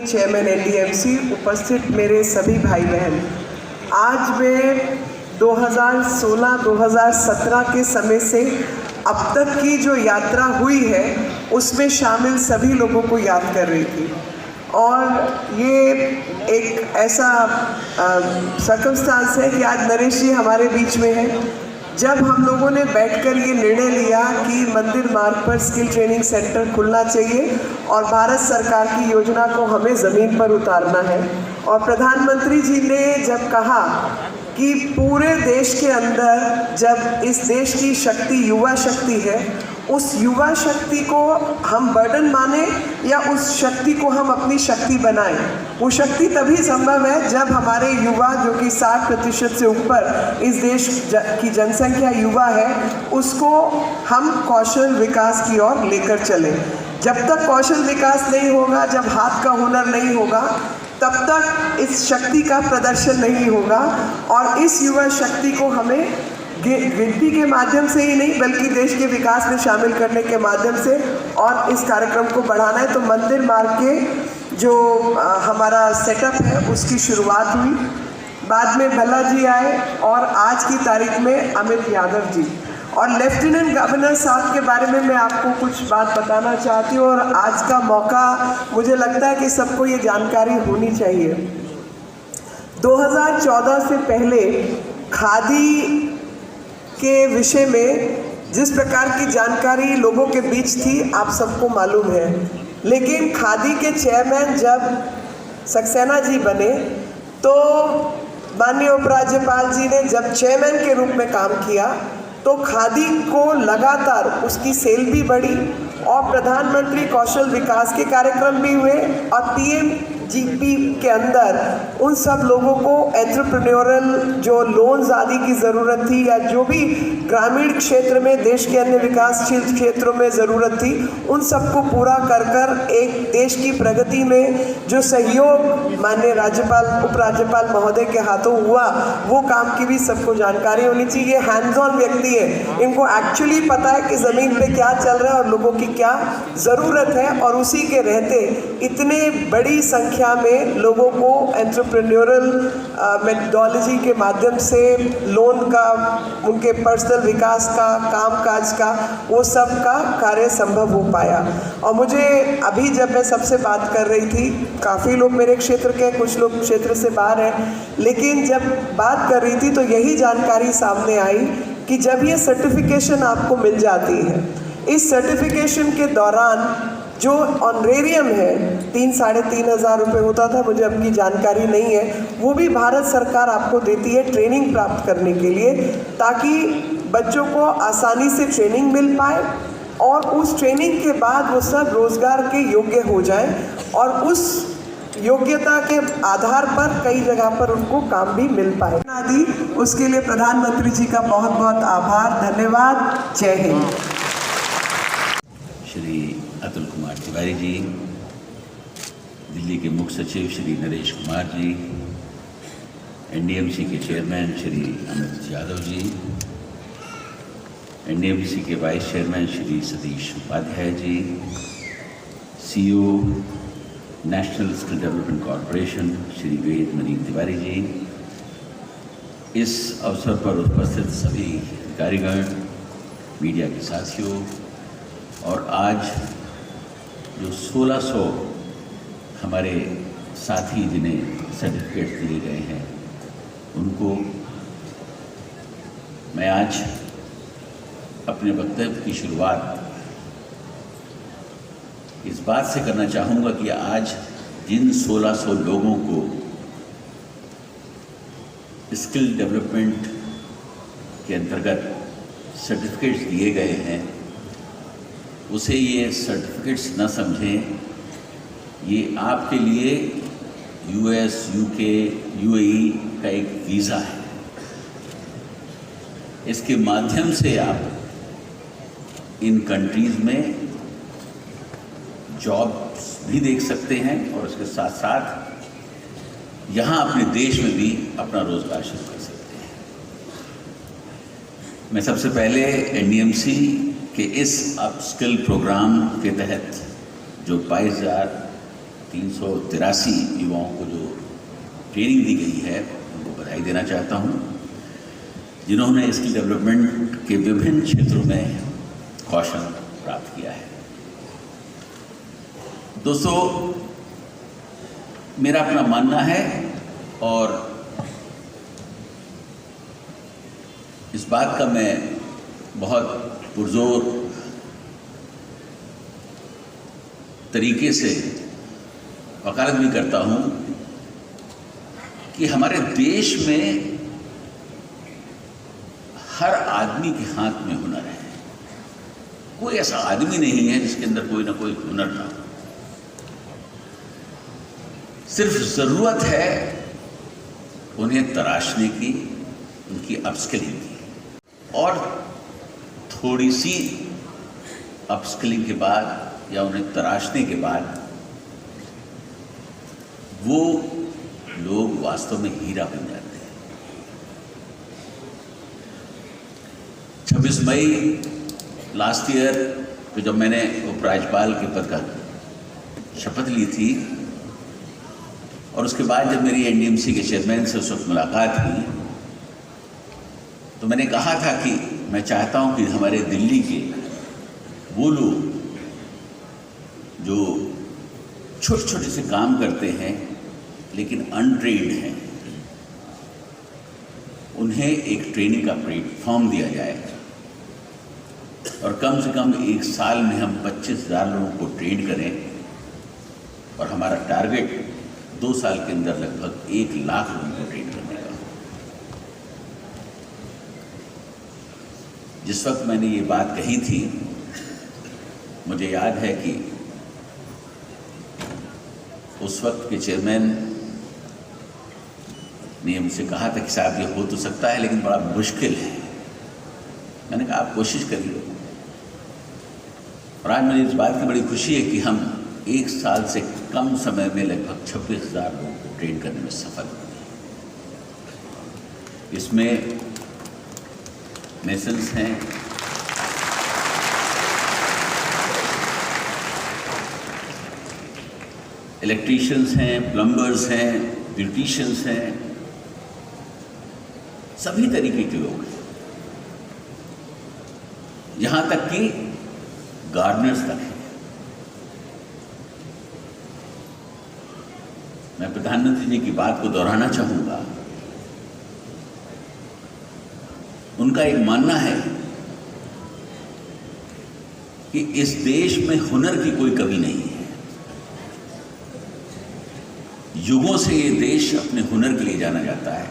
Chairman NDMC, उपस्थित मेरे सभी भाई बहन, आज मैं 2016-2017 के समय से अब तक की जो यात्रा हुई है उसमें शामिल सभी लोगों को याद कर रही थी। और ये एक ऐसा सर्कमस्टांस है कि आज नरेश जी हमारे बीच में हैं। जब हम लोगों ने बैठकर ये निर्णय लिया कि मंदिर मार्ग पर स्किल ट्रेनिंग सेंटर खुलना चाहिए और भारत सरकार की योजना को हमें ज़मीन पर उतारना है, और प्रधानमंत्री जी ने जब कहा कि पूरे देश के अंदर जब इस देश की शक्ति युवा शक्ति है, उस युवा शक्ति को हम बर्डन माने या उस शक्ति को हम अपनी शक्ति बनाएं। वो शक्ति तभी संभव है जब हमारे युवा, जो कि 60% से ऊपर इस देश की जनसंख्या युवा है, उसको हम कौशल विकास की ओर लेकर चलें। जब तक कौशल विकास नहीं होगा, जब हाथ का हुनर नहीं होगा, तब तक इस शक्ति का प्रदर्शन नहीं होगा। और इस युवा शक्ति को हमें गिनती के माध्यम से ही नहीं बल्कि देश के विकास में शामिल करने के माध्यम से और इस कार्यक्रम को बढ़ाना है। तो मंदिर मार्ग के जो हमारा सेटअप है उसकी शुरुआत हुई, बाद में भल्ला जी आए और आज की तारीख में अमित यादव जी। और लेफ्टिनेंट गवर्नर साहब के बारे में मैं आपको कुछ बात बताना चाहती हूँ, और आज का मौका मुझे लगता है कि सबको ये जानकारी होनी चाहिए। 2014 से पहले खादी के विषय में जिस प्रकार की जानकारी लोगों के बीच थी आप सबको मालूम है, लेकिन खादी के चेयरमैन जब सक्सेना जी बने तो माननीय उपराज्यपाल जी ने जब चेयरमैन के रूप में काम किया तो खादी को लगातार उसकी सेल भी बढ़ी और प्रधानमंत्री कौशल विकास के कार्यक्रम भी हुए और पीएमजीपी के अंदर उन सब लोगों को एंटरप्रेन्योरल जो लोन्स आदि की ज़रूरत थी या जो भी ग्रामीण क्षेत्र में देश के अन्य विकासशील क्षेत्रों में ज़रूरत थी, उन सबको पूरा कर कर एक देश की प्रगति में जो सहयोग माननीय राज्यपाल उपराज्यपाल महोदय के हाथों हुआ, वो काम की भी सबको जानकारी होनी चाहिए। ये हैंड्स ऑन व्यक्ति है, इनको एक्चुअली पता है कि ज़मीन पे क्या चल रहा है और लोगों की क्या ज़रूरत है, और उसी के रहते इतने बड़ी संख्या में लोगों को एंटरप्रेन्योरल मेथडोलॉजी के माध्यम से लोन का, उनके पर्सनल विकास का, कामकाज का, वो सब का कार्य संभव हो पाया। और मुझे अभी जब मैं सबसे बात कर रही थी, काफ़ी लोग मेरे क्षेत्र के, कुछ लोग क्षेत्र से बाहर हैं, लेकिन जब बात कर रही थी तो यही जानकारी सामने आई कि जब ये सर्टिफिकेशन आपको मिल जाती है, इस सर्टिफिकेशन के दौरान जो ऑनरेरियम है 3-3.5 हज़ार रुपये होता था, मुझे अपनी जानकारी नहीं है, वो भी भारत सरकार आपको देती है ट्रेनिंग प्राप्त करने के लिए, ताकि बच्चों को आसानी से ट्रेनिंग मिल पाए और उस ट्रेनिंग के बाद वो सब रोज़गार के योग्य हो जाए और उस योग्यता के आधार पर कई जगह पर उनको काम भी मिल पाए आदि। उसके लिए प्रधानमंत्री जी का बहुत बहुत आभार, धन्यवाद। जय हिंद। श्री अतुल कुमार तिवारी जी, दिल्ली के मुख्य सचिव श्री नरेश कुमार जी, एनडीएमसी के चेयरमैन श्री अमित यादव जी, एनडीएमसी के vice chairman Shri Satish Upadhyay ji, CEO national skill development corporation Shri Ved Mani Tiwari ji, इस अवसर पर उपस्थित सभी अधिकारीगण, मीडिया के साथियों, और आज जो 1600 हमारे साथी जिन्हें सर्टिफिकेट दिए गए हैं, उनको मैं आज अपने वक्तव्य की शुरुआत इस बात से करना चाहूँगा कि आज जिन 1600 लोगों को स्किल डेवलपमेंट के अंतर्गत सर्टिफिकेट्स दिए गए हैं, उसे ये सर्टिफिकेट्स न समझें, ये आपके लिए यूएस, यूके, यूएई का एक वीज़ा है। इसके माध्यम से आप इन कंट्रीज़ में जॉब्स भी देख सकते हैं और उसके साथ साथ यहाँ अपने देश में भी अपना रोज़गार शुरू कर सकते हैं। मैं सबसे पहले एनडीएमसी के इस अपस्किल प्रोग्राम के तहत जो 22,000 383 युवाओं को जो ट्रेनिंग दी गई है उनको बधाई देना चाहता हूँ, जिन्होंने स्किल डेवलपमेंट के विभिन्न क्षेत्रों में कौशल प्राप्त किया है। दोस्तों, मेरा अपना मानना है और इस बात का मैं बहुत पुरजोर तरीके से वकालत भी करता हूँ कि हमारे देश में हर आदमी के हाथ में हुनर है। कोई ऐसा आदमी नहीं है जिसके अंदर कोई ना कोई हुनर ना हो। सिर्फ ज़रूरत है उन्हें तराशने की, उनकी अपस्किलिंग की, और थोड़ी सी अपस्किलिंग के बाद या उन्हें तराशने के बाद वो लोग वास्तव में हीरा बन जाते हैं। 26 मई लास्ट ईयर को जब मैंने उपराज्यपाल के पद का शपथ ली थी और उसके बाद जब मेरी एनडीएमसी के चेयरमैन से उस वक्त मुलाकात हुई, तो मैंने कहा था कि मैं चाहता हूं कि हमारे दिल्ली के वो लोग जो छोटे छोटे से काम करते हैं लेकिन अनट्रेन्ड हैं, उन्हें एक ट्रेनिंग का प्लेटफॉर्म दिया जाए और कम से कम 1 साल में हम 25,000 लोगों को ट्रेन करें और हमारा टारगेट 2 साल के अंदर लगभग 1 लाख लोगों को ट्रेन करने का। जिस वक्त मैंने ये बात कही थी, मुझे याद है कि उस वक्त के चेयरमैन ने मुझसे कहा था कि साहब ये हो तो सकता है लेकिन बड़ा मुश्किल है। मैंने कहा आप कोशिश करिए, और आज मुझे इस बात की बड़ी खुशी है कि हम 1 साल से कम समय में लगभग 26,000 लोगों को ट्रेन करने में सफल हुए। इसमें मेसन्स हैं, इलेक्ट्रीशियंस हैं, प्लम्बर्स हैं, ब्यूटिशियंस हैं, सभी तरीके के लोग हैं, यहां तक कि गार्डनर्स तक हैं। मैं प्रधानमंत्री जी की बात को दोहराना चाहूंगा। उनका एक मानना है कि इस देश में हुनर की कोई कमी नहीं है। युगों से ये देश अपने हुनर के लिए जाना जाता है।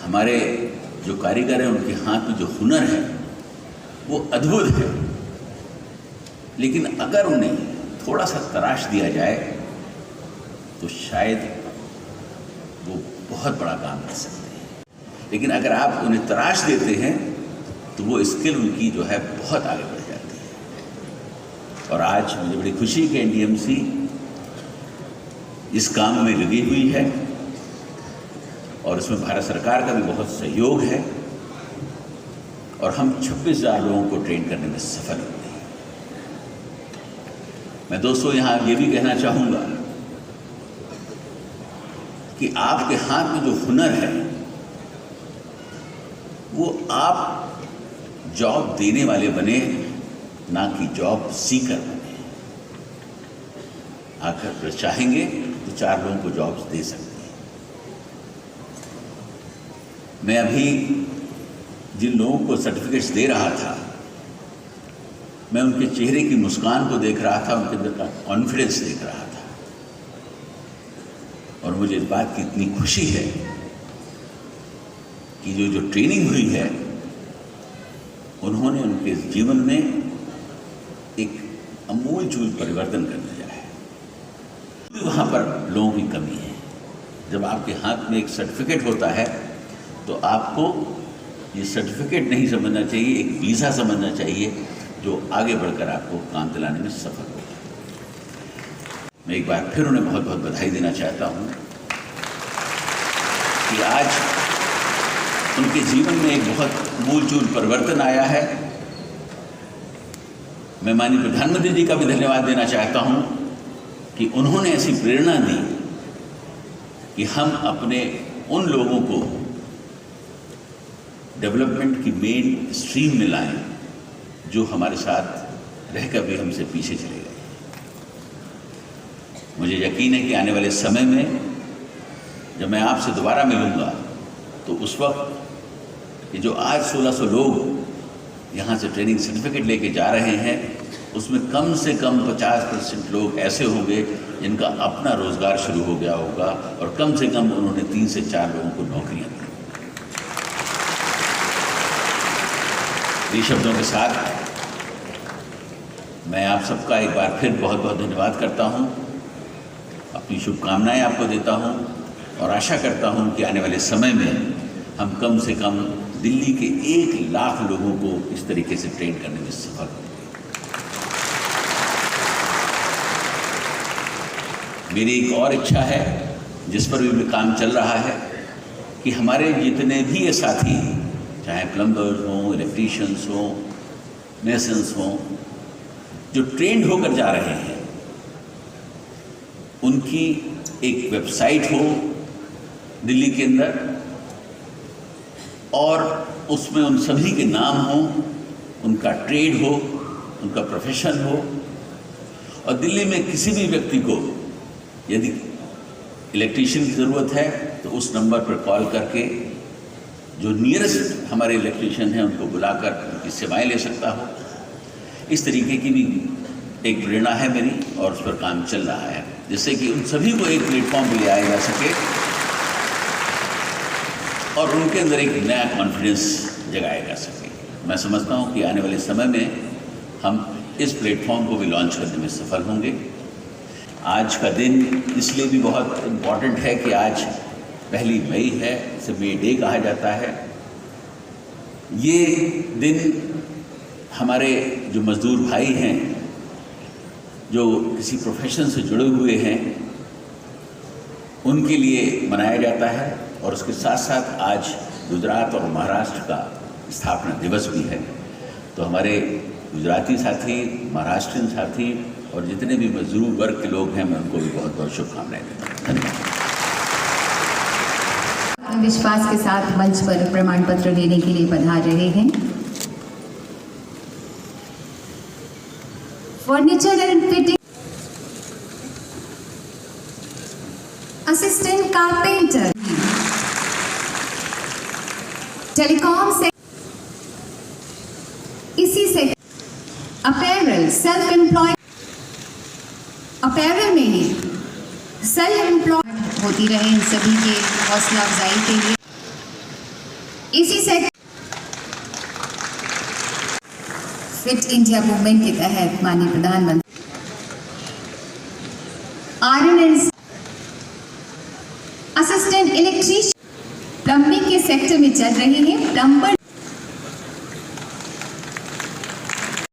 हमारे जो कारीगर हैं उनके हाथ में जो हुनर है वो अद्भुत है, लेकिन अगर उन्हें थोड़ा सा तराश दिया जाए तो शायद वो बहुत बड़ा काम कर सकते हैं। लेकिन अगर आप उन्हें तराश देते हैं तो वो स्किल उनकी जो है बहुत आगे बढ़ जाती है। और आज मुझे बड़ी खुशी कि एनडीएमसी इस काम में लगी हुई है और इसमें भारत सरकार का भी बहुत सहयोग है और हम 26,000 लोगों को ट्रेन करने में सफल हुए हैं। मैं दोस्तों यहाँ ये भी कहना चाहूँगा कि आपके हाथ में जो हुनर है वो आप जॉब देने वाले बने, ना कि जॉब सीकर बने। अगर चाहेंगे तो 4 लोगों को जॉब्स दे सकते हैं। मैं अभी जिन लोगों को सर्टिफिकेट्स दे रहा था, मैं उनके चेहरे की मुस्कान को देख रहा था, उनके अंदर का कॉन्फिडेंस देख रहा था, और मुझे इस बात की इतनी खुशी है कि जो ट्रेनिंग हुई है उन्होंने उनके जीवन में एक अमूलचूल परिवर्तन कर दिया है। वहाँ पर लोगों की कमी है। जब आपके हाथ में एक सर्टिफिकेट होता है तो आपको ये सर्टिफिकेट नहीं समझना चाहिए, एक वीज़ा समझना चाहिए जो आगे बढ़कर आपको काम दिलाने में सफल हो। मैं एक बार फिर उन्हें बहुत बहुत बधाई देना चाहता हूँ कि आज उनके जीवन में एक बहुत मूलचूल परिवर्तन आया है। मैं माननीय प्रधानमंत्री जी का भी धन्यवाद देना चाहता हूँ कि उन्होंने ऐसी प्रेरणा दी कि हम अपने उन लोगों को डेवलपमेंट की मेन स्ट्रीम में लाएं जो हमारे साथ रहकर भी हमसे पीछे चले गए। मुझे यकीन है कि आने वाले समय में जब मैं आपसे दोबारा मिलूंगा तो उस वक्त ये जो आज 1600 लोग यहाँ से ट्रेनिंग सर्टिफिकेट लेके जा रहे हैं उसमें कम से कम 50% लोग ऐसे होंगे जिनका अपना रोजगार शुरू हो गया होगा और कम से कम उन्होंने 3 से 4 लोगों को नौकरियां दी। ये शब्दों के साथ मैं आप सबका एक बार फिर बहुत बहुत धन्यवाद करता हूँ, अपनी शुभकामनाएं आपको देता हूँ और आशा करता हूँ कि आने वाले समय में हम कम से कम दिल्ली के 1 लाख लोगों को इस तरीके से ट्रेन करने में सफल होंगे। मेरी एक और इच्छा है जिस पर भी काम चल रहा है कि हमारे जितने भी ये साथी चाहे प्लम्बर्स हों, इलेक्ट्रीशियंस हों, मेसन्स हों, जो ट्रेंड होकर जा रहे हैं उनकी एक वेबसाइट हो दिल्ली के अंदर और उसमें उन सभी के नाम हो, उनका ट्रेड हो, उनका प्रोफेशन हो और दिल्ली में किसी भी व्यक्ति को यदि इलेक्ट्रीशियन की ज़रूरत है तो उस नंबर पर कॉल करके जो नियरेस्ट हमारे इलेक्ट्रीशियन हैं उनको बुलाकर उनकी सेवाएं ले सकता हो। इस तरीके की भी एक प्रेरणा है मेरी और उस पर काम चल रहा है जिससे कि उन सभी को एक प्लेटफॉर्म पर ले आया जा सके और उनके अंदर एक नया कॉन्फिडेंस जगाया जा सके। मैं समझता हूँ कि आने वाले समय में हम इस प्लेटफॉर्म को भी लॉन्च करने में सफल होंगे। आज का दिन इसलिए भी बहुत इम्पॉर्टेंट है कि आज 1 मई है, इसे मे डे कहा जाता है। ये दिन हमारे जो मज़दूर भाई हैं जो किसी प्रोफेशन से जुड़े हुए हैं उनके लिए मनाया जाता है और उसके साथ साथ आज गुजरात और महाराष्ट्र का स्थापना दिवस भी है। तो हमारे गुजराती साथी, महाराष्ट्रियन साथी और जितने भी मजदूर वर्ग के लोग हैं मैं उनको भी बहुत बहुत शुभकामनाएं देता हूँ। धन्यवाद। विश्वास के साथ मंच पर प्रमाण पत्र देने के लिए पधार रहे हैं furniture and fitting assistant carpenter, telecom से इसी से अपैरल सेल्फ एम्प्लॉय अपैरल में ही सेल्फ एम्प्लॉय होती रहे इन सभी के हौसला अफजाई के लिए। इसी से फिट इंडिया मूवमेंट के तहत माननीय प्रधानमंत्री आयरन असिस्टेंट इलेक्ट्रीशियन प्लम्बिंग के सेक्टर में चल रही है। प्लम्बर